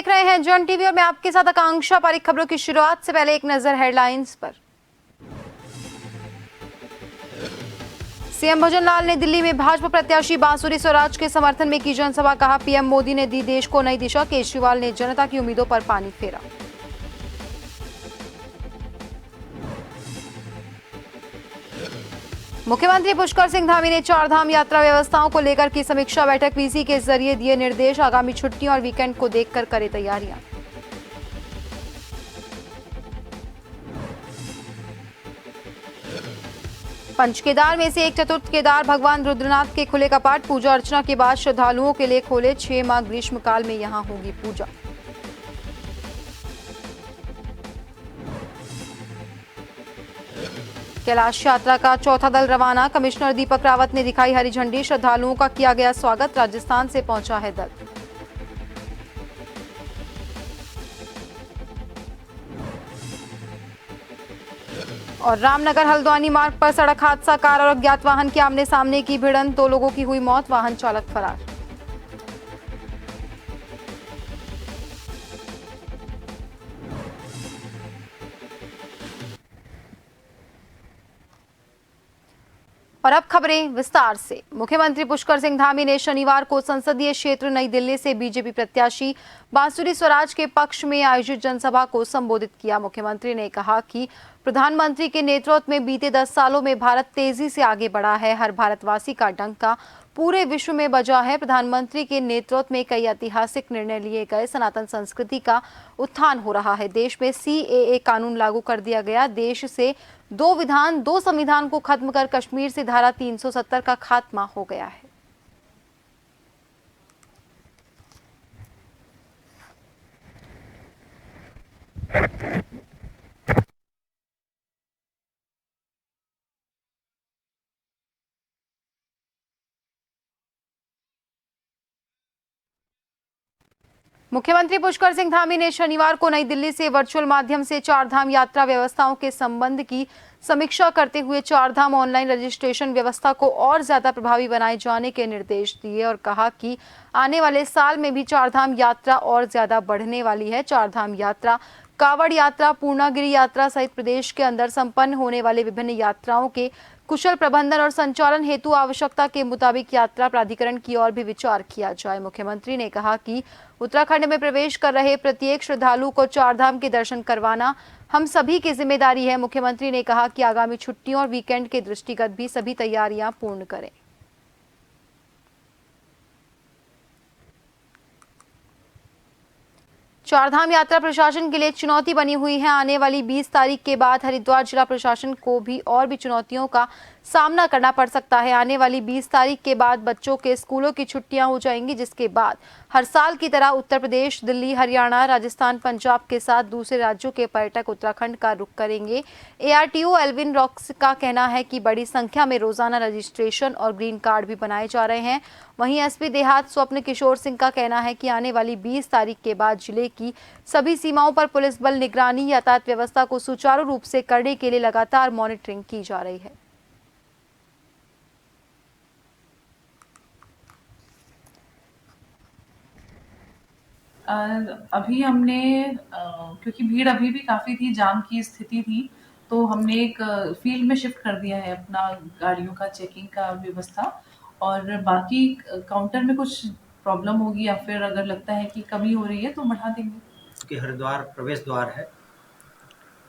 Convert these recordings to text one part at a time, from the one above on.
देख रहे हैं जन टीवी और मैं आपके साथ आकांक्षा पारिक। खबरों की शुरुआत से पहले एक नजर हेडलाइंस पर। सीएम भजनलाल ने दिल्ली में भाजपा प्रत्याशी बांसुरी स्वराज के समर्थन में की जनसभा। कहा, पीएम मोदी ने दी देश को नई दिशा। केजरीवाल ने जनता की उम्मीदों पर पानी फेरा। मुख्यमंत्री पुष्कर सिंह धामी ने चारधाम यात्रा व्यवस्थाओं को लेकर की समीक्षा बैठक। वीसी के जरिए दिए निर्देश। आगामी छुट्टियों और वीकेंड को देखकर करें तैयारियां। पंच केदार में से एक चतुर्थ केदार भगवान रुद्रनाथ के खुले कपाट। पूजा अर्चना के बाद श्रद्धालुओं के लिए खोले। 6 माह ग्रीष्मकाल में यहां होगी पूजा। कैलाश यात्रा का चौथा दल रवाना। कमिश्नर दीपक रावत ने दिखाई हरी झंडी। श्रद्धालुओं का किया गया स्वागत। राजस्थान से पहुंचा है दल। और रामनगर हल्द्वानी मार्ग पर सड़क हादसा। कार और अज्ञात वाहन के आमने सामने की भिड़ंत। 2 लोगों की हुई मौत। वाहन चालक फरार। और अब खबरें विस्तार से। मुख्यमंत्री पुष्कर सिंह धामी ने शनिवार को संसदीय क्षेत्र नई दिल्ली से बीजेपी प्रत्याशी बांसुरी स्वराज के पक्ष में आयोजित जनसभा को संबोधित किया। मुख्यमंत्री ने कहा कि प्रधानमंत्री के नेतृत्व में बीते 10 सालों में भारत तेजी से आगे बढ़ा है। हर भारतवासी का डंका पूरे विश्व में बजा है। प्रधानमंत्री के नेतृत्व में कई ऐतिहासिक निर्णय लिए गए। सनातन संस्कृति का उत्थान हो रहा है। देश में सीएए कानून लागू कर दिया गया। देश से 2 विधान 2 संविधान को खत्म कर कश्मीर से धारा 370 का खात्मा हो गया है। मुख्यमंत्री पुष्कर सिंह धामी ने शनिवार को नई दिल्ली से वर्चुअल माध्यम से चारधाम यात्रा व्यवस्थाओं के संबंध की समीक्षा करते हुए चारधाम ऑनलाइन रजिस्ट्रेशन व्यवस्था को और ज्यादा प्रभावी बनाए जाने के निर्देश दिए और कहा कि आने वाले साल में भी चारधाम यात्रा और ज्यादा बढ़ने वाली है। चारधाम यात्रा, कावड़ यात्रा, पूर्णागिरि यात्रा सहित प्रदेश के अंदर संपन्न होने वाले विभिन्न यात्राओं के कुशल प्रबंधन और संचालन हेतु आवश्यकता के मुताबिक यात्रा प्राधिकरण की ओर भी विचार किया जाए। मुख्यमंत्री ने कहा कि उत्तराखंड में प्रवेश कर रहे प्रत्येक श्रद्धालु को चारधाम के दर्शन करवाना हम सभी की जिम्मेदारी है। मुख्यमंत्री ने कहा कि आगामी छुट्टियों और वीकेंड के दृष्टिगत भी सभी तैयारियां पूर्ण करें। चारधाम यात्रा प्रशासन के लिए चुनौती बनी हुई है। आने वाली 20 तारीख के बाद हरिद्वार जिला प्रशासन को भी और भी चुनौतियों का सामना करना पड़ सकता है। आने वाली 20 तारीख के बाद बच्चों के स्कूलों की छुट्टियां हो जाएंगी, जिसके बाद हर साल की तरह उत्तर प्रदेश, दिल्ली, हरियाणा, राजस्थान, पंजाब के साथ दूसरे राज्यों के पर्यटक उत्तराखंड का रुख करेंगे। एआरटीओ एल्विन रॉक्स का कहना है कि बड़ी संख्या में रोजाना रजिस्ट्रेशन और ग्रीन कार्ड भी बनाए जा रहे हैं। वहीं एसपी देहात स्वप्न किशोर सिंह का कहना है कि आने वाली 20 तारीख के बाद जिले की सभी सीमाओं पर पुलिस बल निगरानी, यातायात व्यवस्था को सुचारू रूप से करने के लिए लगातार मॉनिटरिंग की जा रही है। अभी हमने क्योंकि भीड़ अभी भी काफ़ी थी, जाम की स्थिति थी, तो हमने एक फील्ड में शिफ्ट कर दिया है अपना गाड़ियों का चेकिंग का व्यवस्था। और बाकी काउंटर में कुछ प्रॉब्लम होगी या फिर अगर लगता है कि कमी हो रही है तो बढ़ा देंगे। कि हरिद्वार प्रवेश द्वार है,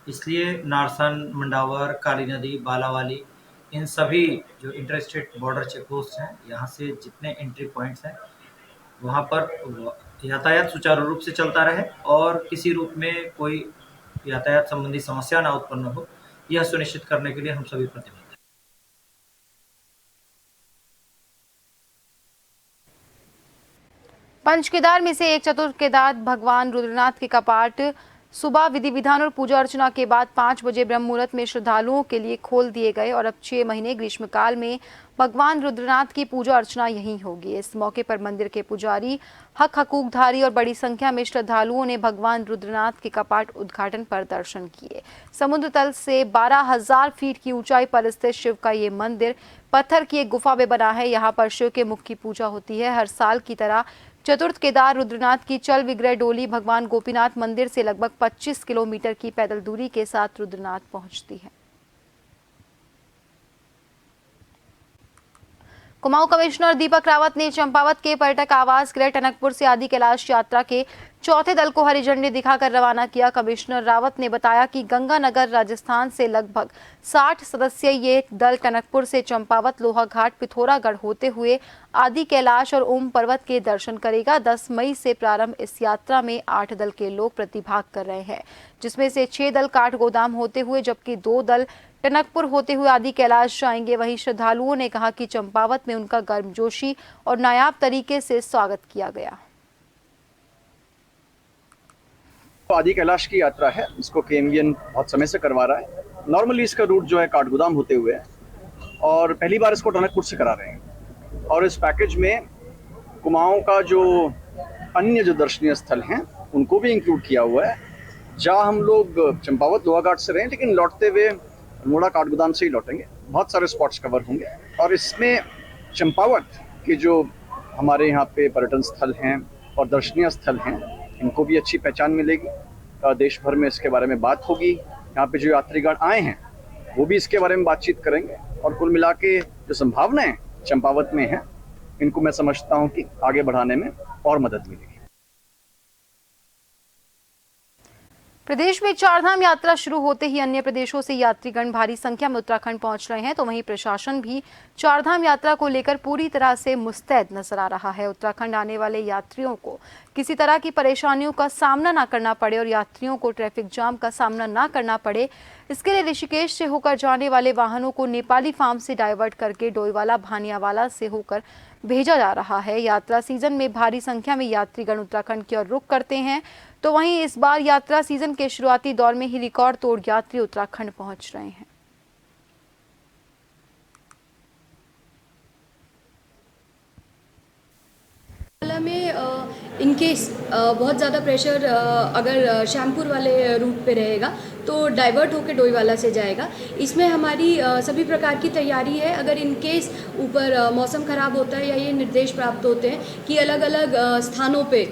इसलिए नारसन, मंडावर, काली नदी, बालावाली, इन सभी जो inter state border check post हैं, यहाँ से जितने एंट्री पॉइंट्स हैं वहाँ पर यातायात सुचारू रूप से चलता रहे और किसी रूप में कोई यातायात संबंधी समस्या ना उत्पन्न हो, यह सुनिश्चित करने के लिए हम सभी प्रतिबद्ध हैं। पंच केदार में से एक चतुर्थ केदार भगवान रुद्रनाथ के कपाट सुबह विधि विधान और पूजा अर्चना के बाद 5 बजे ब्रह्म मुहूर्त में श्रद्धालुओं के लिए खोल दिए गए और अब 6 महीने ग्रीष्मकाल में भगवान रुद्रनाथ की पूजा अर्चना यहीं होगी। इस मौके पर मंदिर के पुजारी, हक हकूकधारी और बड़ी संख्या में श्रद्धालुओं ने भगवान रुद्रनाथ के कपाट उद्घाटन पर दर्शन किए। समुद्र तल से 12,000 फीट की ऊंचाई पर स्थित शिव का ये मंदिर पत्थर की एक गुफा में बना है। यहाँ पर शिव के मुख की पूजा होती है। हर साल की तरह चतुर्थ केदार रुद्रनाथ की चल विग्रह डोली भगवान गोपीनाथ मंदिर से लगभग 25 किलोमीटर की पैदल दूरी के साथ रुद्रनाथ पहुंचती है। कुमाऊं कमिश्नर दीपक रावत ने चंपावत के पर्यटक आवास गृह टनकपुर से आदि कैलाश यात्रा के चौथे दल को हरी झंडी दिखाकर रवाना किया। कमिश्नर रावत ने बताया कि गंगानगर राजस्थान से लगभग 60 सदस्यीय ये दल टनकपुर से चंपावत, लोहाघाट, पिथौरागढ़ होते हुए आदि कैलाश और ओम पर्वत के दर्शन करेगा। 10 मई से प्रारंभ इस यात्रा में 8 दल के लोग प्रतिभाग कर रहे हैं, जिसमें से 6 दल काठगोदाम होते हुए जबकि 2 दल टनकपुर होते हुए आदि कैलाश जाएंगे। वहीं श्रद्धालुओं ने कहा कि चंपावत में उनका गर्मजोशी और नायाब तरीके से स्वागत किया गया। आदि कैलाश की यात्रा है, इसको केएमवीएन बहुत समय से करवा रहा है। नॉर्मली इसका रूट जो है काठगोदाम होते हुए है और पहली बार इसको टनकपुर से करा रहे हैं। और इस पैकेज में कुमाऊं का जो अन्य जो दर्शनीय स्थल हैं उनको भी इंक्लूड किया हुआ है। जहाँ हम लोग चंपावत, लोहाघाट से रहे लेकिन लौटते हुए अल्मोड़ा, काठगोदाम से ही लौटेंगे। बहुत सारे स्पॉट्स कवर होंगे और इसमें चंपावत के जो हमारे यहाँ पे पर्यटन स्थल हैं और दर्शनीय स्थल हैं इनको भी अच्छी पहचान मिलेगी। देश भर में इसके बारे में बात होगी। यहाँ पे जो यात्रीगण आए हैं वो भी इसके बारे में बातचीत करेंगे और कुल मिला के जो संभावनाएं चंपावत में हैं इनको मैं समझता हूँ कि आगे बढ़ाने में और मदद मिलेगी। प्रदेश में चारधाम यात्रा शुरू होते ही अन्य प्रदेशों से यात्रीगण भारी संख्या में उत्तराखंड पहुंच रहे हैं, तो वहीं प्रशासन भी चारधाम यात्रा को लेकर पूरी तरह से मुस्तैद नजर आ रहा है। उत्तराखंड आने वाले यात्रियों को किसी तरह की परेशानियों का सामना न करना पड़े और यात्रियों को ट्रैफिक जाम का सामना न करना पड़े, इसके लिए ऋषिकेश से होकर जाने वाले वाहनों को नेपाली फार्म से डाइवर्ट करके डोईवाला, भानियावाला से होकर भेजा जा रहा है। यात्रा सीजन में भारी संख्या में यात्रीगण उत्तराखंड की ओर रुख करते हैं, तो वहीं इस बार यात्रा सीजन के शुरुआती दौर में ही रिकॉर्ड तोड़ यात्री उत्तराखंड पहुंच रहे हैं। में इनकेस बहुत ज़्यादा प्रेशर अगर श्यामपुर वाले रूट पे रहेगा तो डाइवर्ट होकर डोईवाला से जाएगा। इसमें हमारी सभी प्रकार की तैयारी है। अगर इनकेस ऊपर मौसम ख़राब होता है या ये निर्देश प्राप्त होते हैं कि अलग अलग स्थानों पे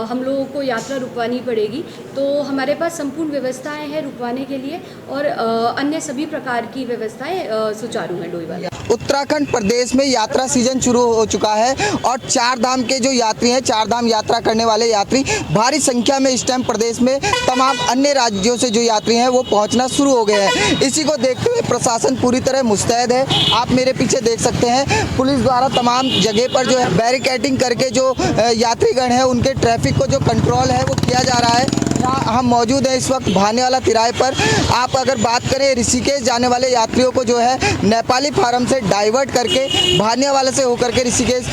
हम लोगों को यात्रा रुकवानी पड़ेगी, तो हमारे पास संपूर्ण व्यवस्थाएं हैं रुकवाने के लिए और अन्य सभी प्रकार की व्यवस्थाएं सुचारू हैं डोईवाला। उत्तराखंड प्रदेश में यात्रा सीजन शुरू हो चुका है और चार धाम के जो यात्री हैं, चार धाम यात्रा करने वाले यात्री भारी संख्या में इस टाइम प्रदेश में तमाम अन्य राज्यों से जो यात्री हैं वो पहुंचना शुरू हो गए हैं। इसी को देखते हुए प्रशासन पूरी तरह मुस्तैद है। आप मेरे पीछे देख सकते हैं, पुलिस द्वारा तमाम जगह पर जो है बैरिकेडिंग करके जो यात्रीगण हैं उनके ट्रैफिक को जो कंट्रोल है वो किया जा रहा है। हम मौजूद हैं इस वक्त भानियावाला तिराहे पर। आप अगर बात करें ऋषिकेश जाने वाले यात्रियों को जो है नेपाली फार्म से डाइवर्ट करके भानियावाला से होकर के ऋषिकेश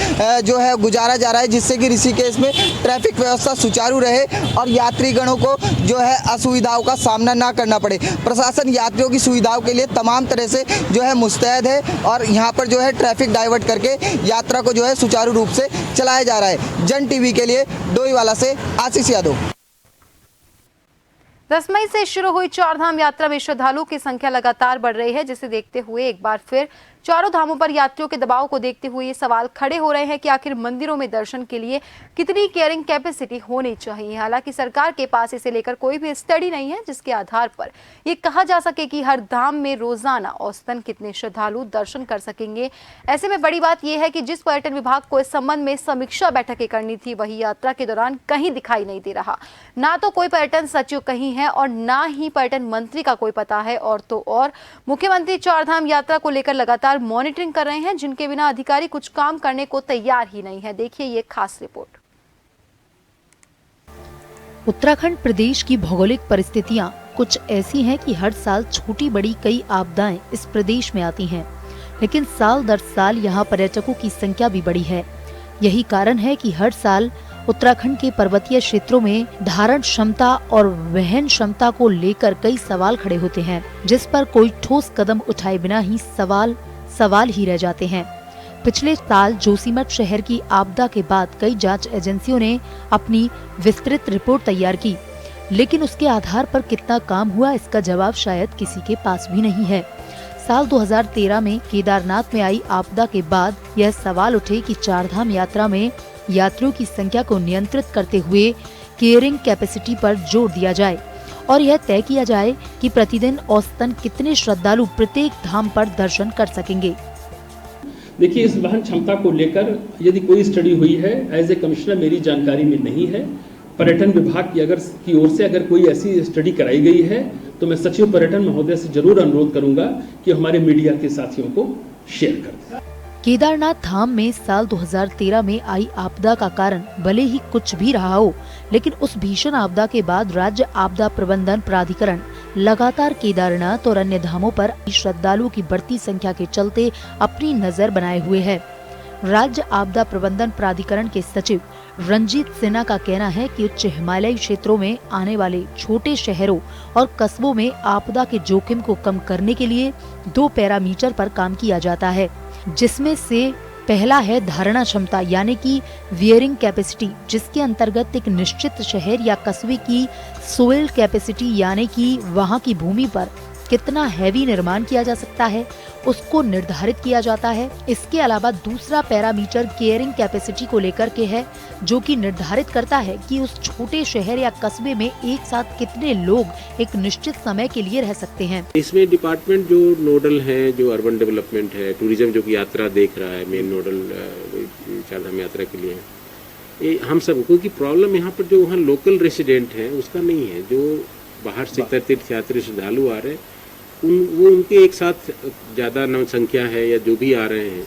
जो है गुजारा जा रहा है, जिससे कि ऋषिकेश में ट्रैफिक व्यवस्था सुचारू रहे और यात्रीगणों को जो है असुविधाओं का सामना ना करना पड़े। प्रशासन यात्रियों की सुविधाओं के लिए तमाम तरह से जो है मुस्तैद है और यहाँ पर जो है ट्रैफिक डाइवर्ट करके यात्रा को जो है सुचारू रूप से चलाया जा रहा है। जन टीवी के लिए डोईवाला से आशीष यादव। 10 मई से शुरू हुई चारधाम यात्रा में श्रद्धालुओं की संख्या लगातार बढ़ रही है, जिसे देखते हुए एक बार फिर चारों धामों पर यात्रियों के दबाव को देखते हुए ये सवाल खड़े हो रहे हैं कि आखिर मंदिरों में दर्शन के लिए कितनी कैरिंग कैपेसिटी होनी चाहिए। हालांकि सरकार के पास इसे लेकर कोई भी स्टडी नहीं है जिसके आधार पर ये कहा जा सके कि हर धाम में रोजाना औसतन कितने श्रद्धालु दर्शन कर सकेंगे। ऐसे में बड़ी बात यह है कि जिस पर्यटन विभाग को इस संबंध में समीक्षा बैठकें करनी थी वही यात्रा के दौरान कहीं दिखाई नहीं दे रहा। ना तो कोई पर्यटन सचिव कहीं है और ना ही पर्यटन मंत्री का कोई पता है, और तो और मुख्यमंत्री चारधाम यात्रा को लेकर लगातार मॉनिटरिंग कर रहे हैं, जिनके बिना अधिकारी कुछ काम करने को तैयार ही नहीं है। देखिए ये खास रिपोर्ट। उत्तराखंड प्रदेश की भौगोलिक परिस्थितियां कुछ ऐसी हैं कि हर साल छोटी बड़ी कई आपदाएं इस प्रदेश में आती हैं, लेकिन साल दर साल यहाँ पर्यटकों की संख्या भी बढ़ी है। यही कारण है कि हर साल उत्तराखंड के पर्वतीय क्षेत्रों में धारण क्षमता और वहन क्षमता को लेकर कई सवाल खड़े होते हैं, जिस पर कोई ठोस कदम उठाए बिना ही सवाल ही रह जाते हैं। पिछले साल जोशीमठ शहर की आपदा के बाद कई जांच एजेंसियों ने अपनी विस्तृत रिपोर्ट तैयार की, लेकिन उसके आधार पर कितना काम हुआ इसका जवाब शायद किसी के पास भी नहीं है। साल 2013 में केदारनाथ में आई आपदा के बाद यह सवाल उठे कि चारधाम यात्रा में यात्रियों की संख्या को नियंत्रित करते हुए केयरिंग कैपेसिटी पर जोर दिया जाए और यह तय किया जाए कि प्रतिदिन औसतन कितने श्रद्धालु प्रत्येक धाम पर दर्शन कर सकेंगे। देखिए, इस वहन क्षमता को लेकर यदि कोई स्टडी हुई है, एज ए कमिश्नर मेरी जानकारी में नहीं है। पर्यटन विभाग की ओर से अगर कोई ऐसी स्टडी कराई गई है तो मैं सचिव पर्यटन महोदय से जरूर अनुरोध करूंगा कि हमारे मीडिया के साथियों को शेयर कर दें। केदारनाथ धाम में साल 2013 में आई आपदा का कारण भले ही कुछ भी रहा हो, लेकिन उस भीषण आपदा के बाद राज्य आपदा प्रबंधन प्राधिकरण लगातार केदारनाथ और अन्य धामों पर श्रद्धालुओं की बढ़ती संख्या के चलते अपनी नजर बनाए हुए है। राज्य आपदा प्रबंधन प्राधिकरण के सचिव रंजीत सिन्हा का कहना है कि उच्च हिमालयी क्षेत्रों में आने वाले छोटे शहरों और कस्बों में आपदा के जोखिम को कम करने के लिए 2 पैरामीटर पर काम किया जाता है, जिसमें से पहला है धारणा क्षमता यानी कि वियरिंग कैपेसिटी, जिसके अंतर्गत एक निश्चित शहर या कस्बे की सोइल कैपेसिटी यानी कि वहां की भूमि पर कितना हैवी निर्माण किया जा सकता है उसको निर्धारित किया जाता है। इसके अलावा दूसरा पैरामीटर केयरिंग कैपेसिटी को लेकर के है, जो कि निर्धारित करता है कि उस छोटे शहर या कस्बे में एक साथ कितने लोग एक निश्चित समय के लिए रह सकते हैं। इसमें डिपार्टमेंट जो नोडल है, जो अर्बन डेवलपमेंट है, टूरिज्म जो की यात्रा देख रहा है, मेन नोडल चारधाम यात्रा के लिए है, हम सब, क्योंकि प्रॉब्लम यहाँ पर जो वहाँ लोकल रेसिडेंट है उसका नहीं है, जो बाहर से तीर्थयात्री श्रद्धालु आ रहे हैं वो उनके एक साथ ज़्यादा संख्या है या जो भी आ रहे हैं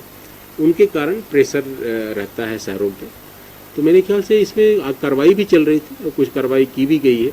उनके कारण प्रेशर रहता है शहरों पे। तो मेरे ख्याल से इसमें कार्रवाई भी चल रही थी और कुछ कार्रवाई की भी गई है,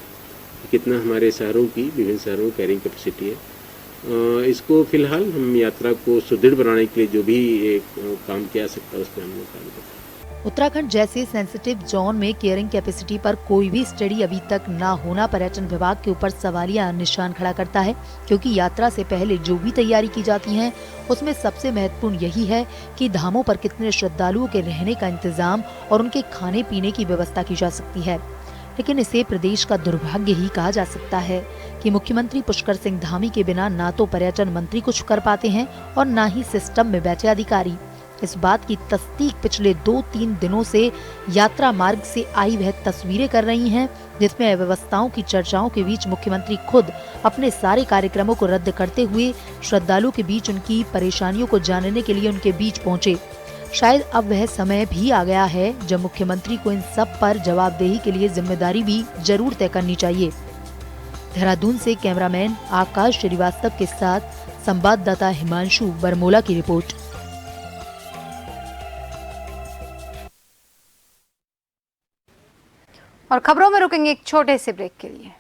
कितना हमारे शहरों की, विभिन्न शहरों की कैरिंग कैपेसिटी है। इसको फिलहाल हम यात्रा को सुदृढ़ बनाने के लिए जो भी एक काम किया सकता है उस पर हम लोग काम करते हैं। उत्तराखंड जैसे सेंसिटिव जोन में केयरिंग कैपेसिटी पर कोई भी स्टडी अभी तक न होना पर्यटन विभाग के ऊपर सवालिया निशान खड़ा करता है, क्योंकि यात्रा से पहले जो भी तैयारी की जाती है उसमें सबसे महत्वपूर्ण यही है कि धामों पर कितने श्रद्धालुओं के रहने का इंतजाम और उनके खाने पीने की व्यवस्था की जा सकती है। लेकिन इसे प्रदेश का दुर्भाग्य ही कहा जा सकता है कि मुख्यमंत्री पुष्कर सिंह धामी के बिना ना तो पर्यटन मंत्री कुछ कर पाते हैं और न ही सिस्टम में बैठे अधिकारी। इस बात की तस्दीक पिछले 2-3 दिनों से यात्रा मार्ग से आई वह तस्वीरें कर रही हैं, जिसमें अव्यवस्थाओं की चर्चाओं के बीच मुख्यमंत्री खुद अपने सारे कार्यक्रमों को रद्द करते हुए श्रद्धालुओं के बीच उनकी परेशानियों को जानने के लिए उनके बीच पहुंचे। शायद अब वह समय भी आ गया है जब मुख्यमंत्री को इन सब पर जवाबदेही के लिए जिम्मेदारी भी जरूर तय करनी चाहिए। देहरादून से कैमरामैन आकाश श्रीवास्तव के साथ संवाददाता हिमांशु बरमोला की रिपोर्ट। और खबरों में रुकेंगे एक छोटे से ब्रेक के लिए।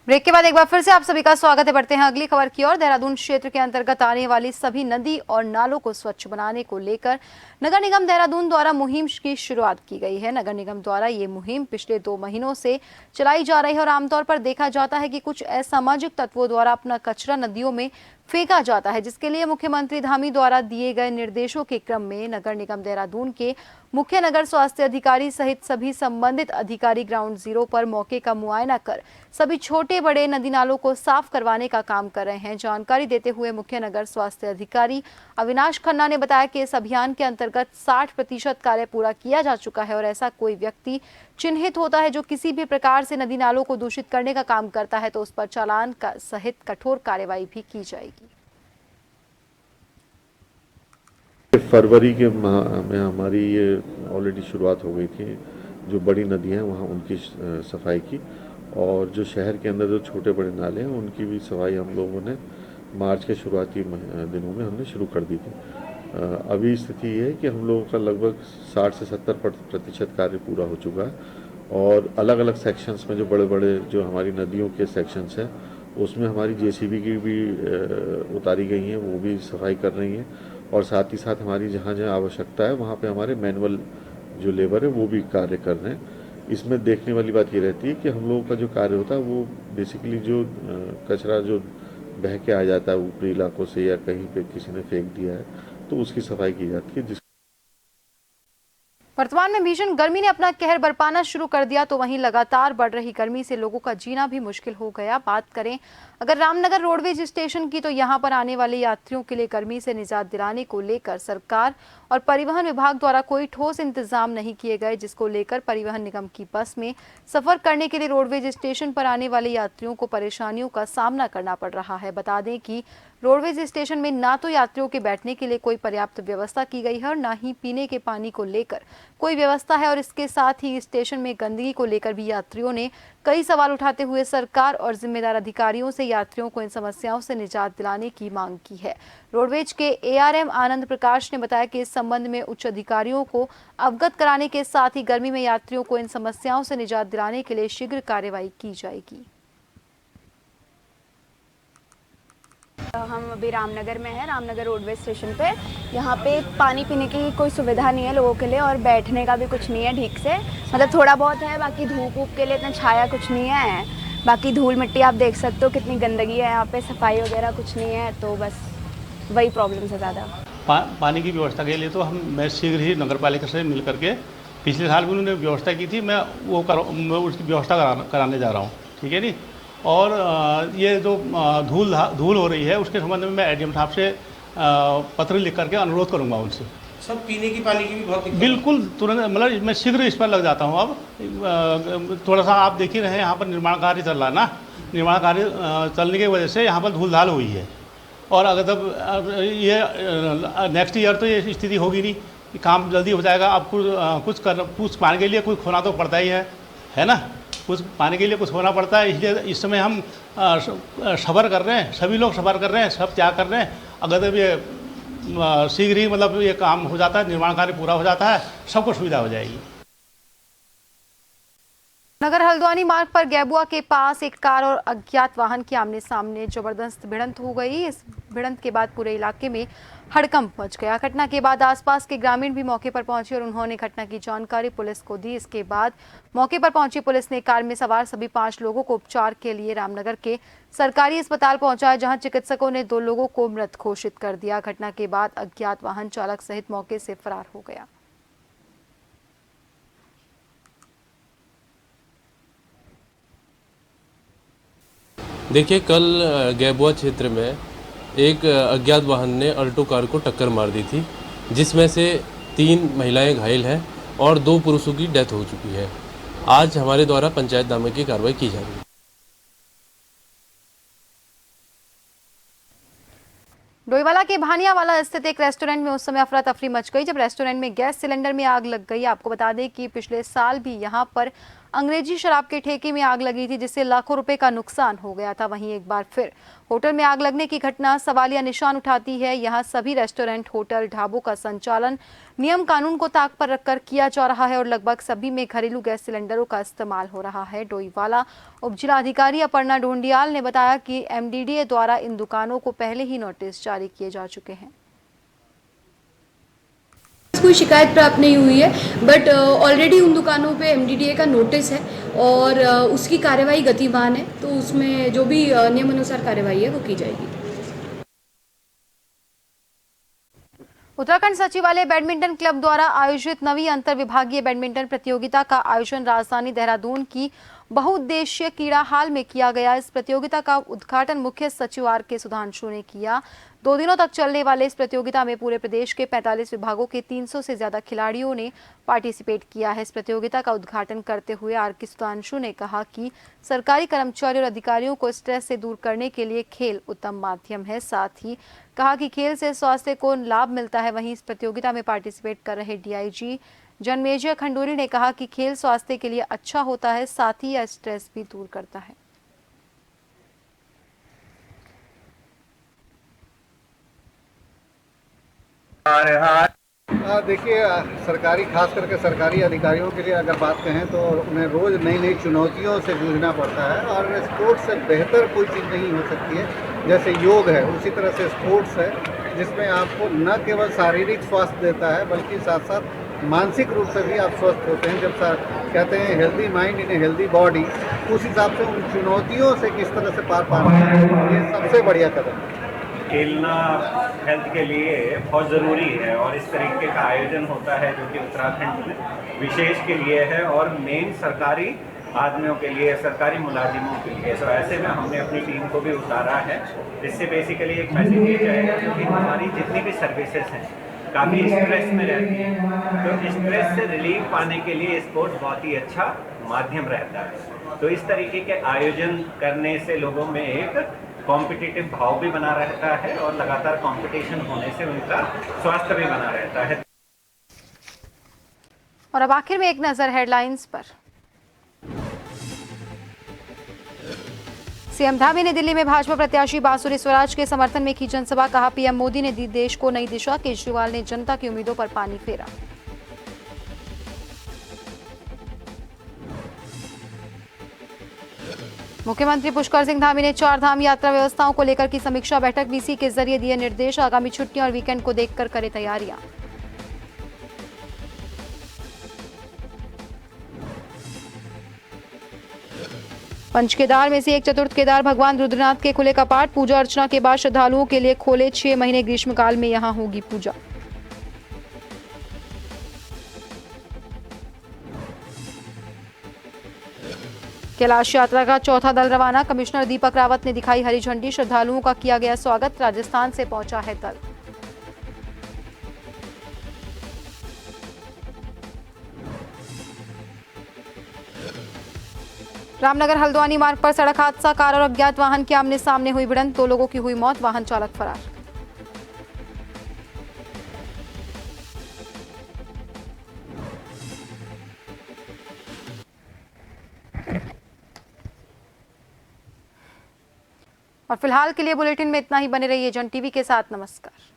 ब्रेक के बाद एक बार फिर से आप सभी का स्वागत है। बढ़ते हैं अगली खबर की ओर। देहरादून क्षेत्र के अंतर्गत आने वाली सभी नदी और नालों को स्वच्छ बनाने को लेकर नगर निगम देहरादून द्वारा मुहिम की शुरुआत की गई है। नगर निगम द्वारा ये मुहिम पिछले 2 महीनों से चलाई जा रही है और आमतौर पर देखा जाता है कि कुछ असामाजिक तत्वों द्वारा अपना कचरा नदियों में फेंका जाता है, जिसके लिए मुख्यमंत्री धामी द्वारा दिए गए निर्देशों के क्रम में नगर निगम देहरादून के मुख्य नगर स्वास्थ्य अधिकारी सहित सभी संबंधित अधिकारी ग्राउंड जीरो पर मौके का मुआयना कर सभी छोटे बड़े नदी नालों को साफ करवाने का काम कर रहे हैं। जानकारी देते हुए मुख्य नगर स्वास्थ्य अधिकारी अविनाश खन्ना ने बताया कि इस अभियान के अंतर्गत 60% कार्य पूरा किया जा चुका है और ऐसा कोई व्यक्ति चिन्हित होता है जो किसी भी प्रकार से नदी नालों को दूषित करने का काम करता है तो उस पर चालान सहित कठोर कार्रवाई भी की जाएगी। फरवरी के माह में हमारी ये ऑलरेडी शुरुआत हो गई थी, जो बड़ी नदी हैं वहाँ उनकी सफाई की, और जो शहर के अंदर जो छोटे बड़े नाले हैं उनकी भी सफाई हम लोगों ने मार्च के शुरुआती दिनों में हमने शुरू कर दी थी। अभी स्थिति ये है कि हम लोगों का लगभग 60 से 70% कार्य पूरा हो चुका है और अलग अलग सेक्शंस में जो बड़े बड़े जो हमारी नदियों के सेक्शंस हैं उसमें हमारी जेसीबी की भी उतारी गई हैं, वो भी सफाई कर रही हैं, और साथ ही साथ हमारी जहाँ जहाँ आवश्यकता है वहाँ पे हमारे मैनुअल जो लेबर है वो भी कार्य कर रहे हैं। इसमें देखने वाली बात ये रहती है कि हम लोगों का जो कार्य होता है वो बेसिकली जो कचरा जो बह के आ जाता है ऊपरी इलाकों से या कहीं पे किसी ने फेंक दिया है तो उसकी सफाई की जाती है। वर्तमान में भीषण गर्मी ने अपना कहर बरपाना शुरू कर दिया तो वहीं लगातार बढ़ रही गर्मी से लोगों का जीना भी मुश्किल हो गया। बात करें अगर रामनगर रोडवेज स्टेशन की तो यहां पर आने वाले यात्रियों के लिए गर्मी से निजात दिलाने को लेकर सरकार और परिवहन विभाग द्वारा कोई ठोस इंतजाम नहीं किए गए, जिसको लेकर परिवहन निगम की बस में सफर करने के लिए रोडवेज स्टेशन पर आने वाले यात्रियों को परेशानियों का सामना करना पड़ रहा है। बता दें कि रोडवेज स्टेशन में ना तो यात्रियों के बैठने के लिए कोई पर्याप्त व्यवस्था की गई है और ना ही पीने के पानी को लेकर कोई व्यवस्था है और इसके साथ ही स्टेशन में गंदगी को लेकर भी यात्रियों ने कई सवाल उठाते हुए सरकार और जिम्मेदार अधिकारियों से यात्रियों को इन समस्याओं से निजात दिलाने की मांग की है। रोडवेज के ARM आनंद प्रकाश ने बताया कि इस संबंध में उच्च अधिकारियों को अवगत कराने के साथ ही गर्मी में यात्रियों को इन समस्याओं से निजात दिलाने के लिए शीघ्र कार्यवाही की जाएगी। हम अभी रामनगर में हैं, रामनगर रोडवे स्टेशन पे। यहाँ पे पानी पीने की कोई सुविधा नहीं है लोगों के लिए और बैठने का भी कुछ नहीं है ठीक से, मतलब थोड़ा बहुत है, बाकी धूप वूप के लिए इतना छाया कुछ नहीं है। बाकी धूल मिट्टी आप देख सकते हो कितनी गंदगी है यहाँ पे, सफाई वगैरह कुछ नहीं है, तो बस वही प्रॉब्लम है ज़्यादा। पानी की व्यवस्था के लिए तो मैं शीघ्र ही नगर पालिका से मिल करके, पिछले साल भी उन्होंने व्यवस्था की थी, मैं उसकी व्यवस्था कराने जा रहा हूँ, ठीक है नी। और ये जो धूल हो रही है उसके संबंध में मैं एडीएम साहब से पत्र लिख करके अनुरोध करूंगा उनसे। सब पीने की पानी की भी बहुत बिल्कुल तुरंत, मतलब मैं शीघ्र इस पर लग जाता हूँ। अब थोड़ा सा आप देख ही रहे हैं यहाँ पर निर्माण कार्य चल रहा है ना, निर्माण कार्य चलने की वजह से यहाँ पर धूल धाल हुई है और अगर तब ये नेक्स्ट ईयर तो ये स्थिति होगी नहीं कि काम जल्दी हो जाएगा। अब कुछ पाने के लिए कुछ खोना तो पड़ता ही है ना, कुछ पाने के लिए कुछ होना पड़ता है। इसलिए इस समय हम सफ़र कर रहे हैं, सभी लोग सफ़र कर रहे हैं, सब त्याग कर रहे हैं। अगर जब ये शीघ्र ही मतलब ये काम हो जाता है, निर्माण कार्य पूरा हो जाता है, सबको सुविधा हो जाएगी। नगर हल्द्वानी मार्ग पर गैबुआ के पास एक कार और अज्ञात वाहन की आमने सामने जबरदस्त भिड़ंत हो गई। इस भिड़ंत के बाद पूरे इलाके में हड़कंप मच गया। घटना के बाद आसपास के ग्रामीण भी मौके पर पहुंचे और उन्होंने घटना की जानकारी पुलिस को दी। इसके बाद मौके पर पहुंची पुलिस ने कार में सवार सभी 5 लोगों को उपचार के लिए रामनगर के सरकारी अस्पताल पहुंचाया, जहां चिकित्सकों ने 2 लोगों को मृत घोषित कर दिया। घटना के बाद अज्ञात वाहन चालक सहित मौके से फरार हो गया। देखिए, कल गैबुआ क्षेत्र में एक अज्ञात वाहन ने अल्टो कार को टक्कर मार दी थी, जिसमें से 3 महिलाएं घायल हैं और 2 पुरुषों की डेथ हो चुकी है। आज हमारे द्वारा पंचायतनामे की कार्रवाई की जा रही है। डोईवाला के भानियावाला स्थित एक रेस्टोरेंट में उस समय अफरा तफरी मच गई जब रेस्टोरेंट में गैस सिलेंडर में आग लग गई। आपको बता दें कि पिछले साल भी यहां पर अंग्रेजी शराब के ठेके में आग लगी थी, जिससे लाखों रुपए का नुकसान हो गया था। वहीं एक बार फिर होटल में आग लगने की घटना सवालिया निशान उठाती है। यहां सभी रेस्टोरेंट, होटल, ढाबों का संचालन नियम कानून को ताक पर रखकर किया जा रहा है और लगभग सभी में घरेलू गैस सिलेंडरों का इस्तेमाल हो रहा है। डोईवाला उप जिला अधिकारी अपर्णा ढूंढियाल ने बताया कि MDDA द्वारा इन दुकानों को पहले ही नोटिस जारी किए जा चुके हैं। कोई शिकायत प्राप्त नहीं हुई है, बट ऑलरेडी उन दुकानों पे MDDA का नोटिस है और उसकी कार्यवाही गतिमान है, तो उसमें जो भी नियमानुसार कार्यवाही है वो की जाएगी। उत्तराखंड सचिवालय बैडमिंटन क्लब द्वारा आयोजित 9वीं अंतर विभागीय बैडमिंटन प्रतियोगिता का आयोजन राजधानी देहरादून की बहुउद्देशीय क्रीड़ा हाल में किया गया। इस प्रतियोगिता का उद्घाटन मुख्य सचिव RK सुधांशु ने किया। 2 दिनों तक चलने वाले इस प्रतियोगिता में पूरे प्रदेश के 45 विभागों के 300 से ज्यादा खिलाड़ियों ने पार्टिसिपेट किया है। इस प्रतियोगिता का उद्घाटन करते हुए RK सुधांशु ने कहा कि सरकारी कर्मचारियों और अधिकारियों को स्ट्रेस से दूर करने के लिए खेल उत्तम माध्यम है। साथ ही कहा कि खेल से स्वास्थ्य को लाभ मिलता है। वहीं इस प्रतियोगिता में पार्टिसिपेट कर रहे DIG जनमेजय खंडूरी ने कहा कि खेल स्वास्थ्य के लिए अच्छा होता है, साथ ही यह स्ट्रेस भी दूर करता है। देखिए, सरकारी, खास करके सरकारी अधिकारियों के लिए अगर बात कहें तो उन्हें रोज़ नई नई चुनौतियों से जूझना पड़ता है और स्पोर्ट्स से बेहतर कोई चीज़ नहीं हो सकती है। जैसे योग है, उसी तरह से स्पोर्ट्स है। जिसमें आपको न केवल शारीरिक स्वास्थ्य देता है बल्कि साथ साथ मानसिक रूप से भी आप स्वस्थ होते हैं। जब कहते हैं healthy mind in a healthy body, उस हिसाब से उन चुनौतियों से किस तरह से पार पाना है, ये सबसे बढ़िया कदम है। खेलना हेल्थ के लिए बहुत ज़रूरी है और इस तरीके का आयोजन होता है जो कि उत्तराखंड में विशेष के लिए है और मेन सरकारी आदमियों के लिए, सरकारी मुलाजिमों के लिए। तो ऐसे में हमने अपनी टीम को भी उतारा है, जिससे बेसिकली एक मैसेज ये जाएगा क्योंकि हमारी जितनी भी सर्विसेज हैं काफ़ी स्ट्रेस में रहती हैं, तो स्ट्रेस से रिलीफ पाने के लिए स्पोर्ट्स बहुत ही अच्छा माध्यम रहता है। तो इस तरीके के आयोजन करने से लोगों में एक कॉम्पिटिटिव भाव भी बना रहता है और लगातार कंपटीशन होने से उनका स्वास्थ्य भी बना रहता है। और अब आखिर में एक नजर हेडलाइंस पर। सीएम धामी ने दिल्ली में भाजपा प्रत्याशी बांसुरी स्वराज के समर्थन में की जनसभा, कहा पीएम मोदी ने दी देश को नई दिशा, केजरीवाल ने जनता की उम्मीदों पर पानी फेरा। मुख्यमंत्री पुष्कर सिंह धामी ने 4 धाम यात्रा व्यवस्थाओं को लेकर की समीक्षा बैठक, वीसी के जरिए दिए निर्देश, आगामी छुट्टियां और वीकेंड को देखकर करें तैयारियां। पंच केदार में से एक चतुर्थ केदार भगवान रुद्रनाथ के खुले कपाट, पूजा अर्चना के बाद श्रद्धालुओं के लिए खोले 6 महीने ग्रीष्मकाल में यहां होगी पूजा। कैलाश यात्रा का चौथा दल रवाना, कमिश्नर दीपक रावत ने दिखाई हरी झंडी, श्रद्धालुओं का किया गया स्वागत, राजस्थान से पहुंचा है दल। रामनगर हल्द्वानी मार्ग पर सड़क हादसा, कार और अज्ञात वाहन के आमने सामने हुई भिड़ंत, 2 लोगों की हुई मौत, वाहन चालक फरार। और फिलहाल के लिए बुलेटिन में इतना ही, बने रहिए जन टीवी के साथ। नमस्कार।